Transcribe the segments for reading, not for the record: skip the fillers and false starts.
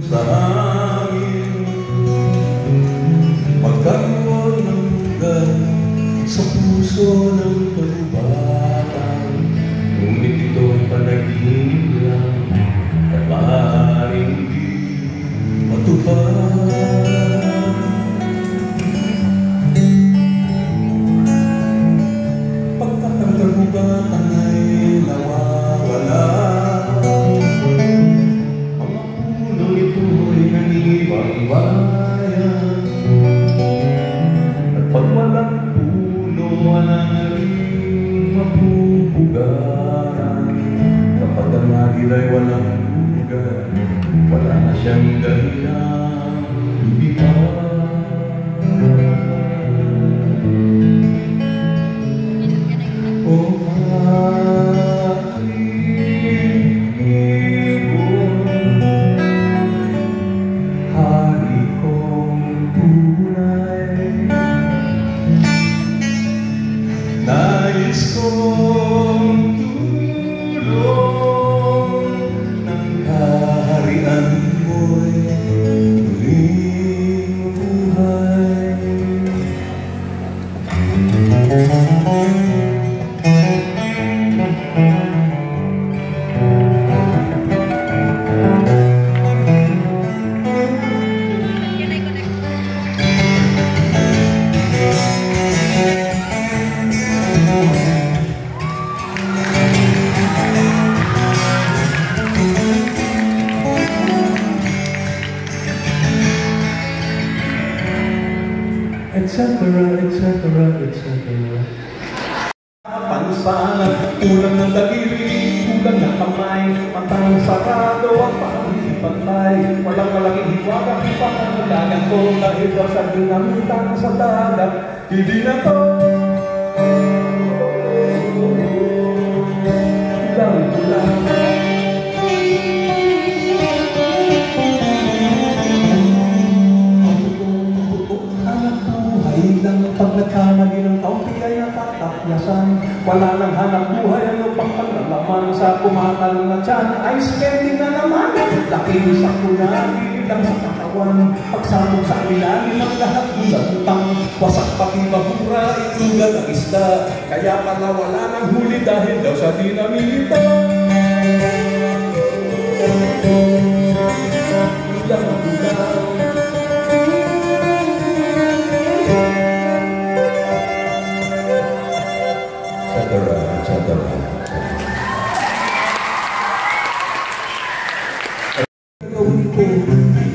sa hangin, magkaroon ng lugar sa puso ng kagubatan. Ngunit ito'y panaginip lang at maaaring di matupad. Pagkakagubatan ay nawawala, mga puno ito'y nanibang bayan. At pag walang puno, wala na rin mapupugaran. Kapag ang hangin ay walang lugar, wala na siyang dahilan lumipad. Oh, hari kong tunay, nais kong tulong ng kaharian mo'y muling buhay. Etc. Pansanan, ulang ng daliri, ulang ng kamay, matang sarado ang pangipantay. Walang hiwaga, ipangalagan ko dahil daw sa dinamitan sa dagat. Hindi na to lang. Pag nagkamali ng kaunti ay natatakyasan, wala nang hanap buhay, ano pang paglalaman sa kumakal na tiyan, ay spending na naman. Laki sa kunali lang sa katawan, pagsabog sa ilalim ang lahat ng utang, wasak pati bahura, itugal ang isda, kaya pala wala nang huli dahil daw sa dinamita.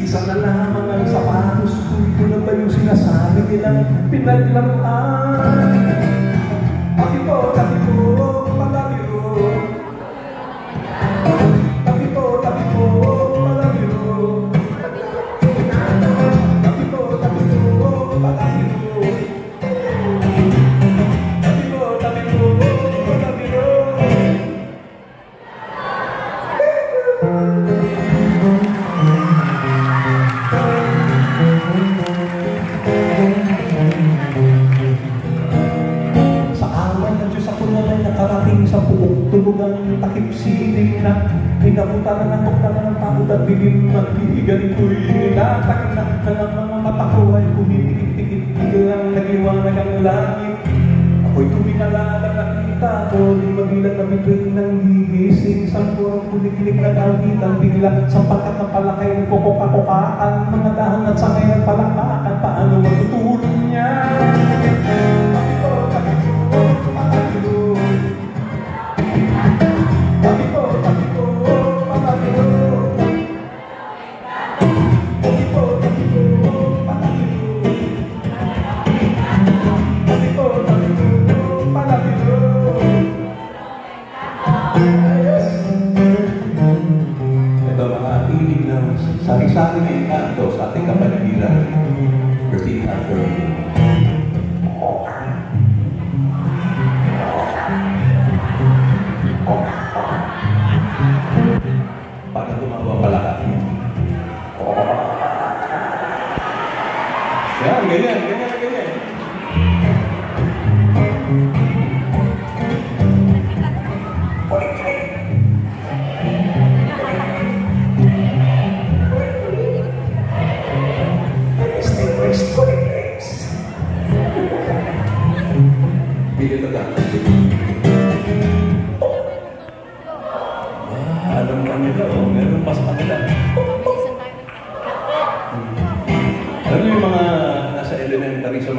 Isa na lamang ang sapatos ko, ito na ba yung sinasabi nilang pinaglaruan? Pati po, palabiro. Pati po, palabiro. Pati po, palabiro. Sa puong tulugan, takip siling na hinabutan na ng takot at biging magbihigan ko'y nilatag na ng mga mata ko ay pumitikit-tikit, biglang nagliwanag ang langit. Ako'y tuminalala, nakita ko di mabilang na bituin ng gigising, sampo ang kuliklik na nagitan bigla sapagkat ng palakay ng kukukakukaan, mga dahan at sangay ng palakpakan, paano matutulong niya? Sari-sari ng kanto sa ating kapaligiran. Repeat after me. Paano tumawa pala ka? Yan, ganyan.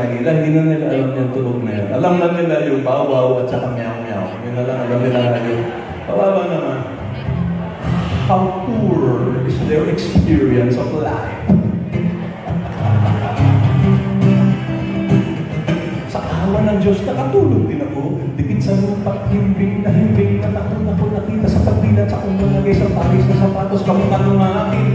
kanila, hindi na nila alam yung tunog na yun. Alam na nila yung bawaw at saka meow-meow. Yun na lang alam nila ngayon. Kawawa naman. How poor is their experience of life? Sa awa ng Diyos, nakatulog din ako. Dikit sa lupa, himbing na takot ako nakita sa pagdilat sa kong malagay sa paris na sapatos. Kamukha ng aking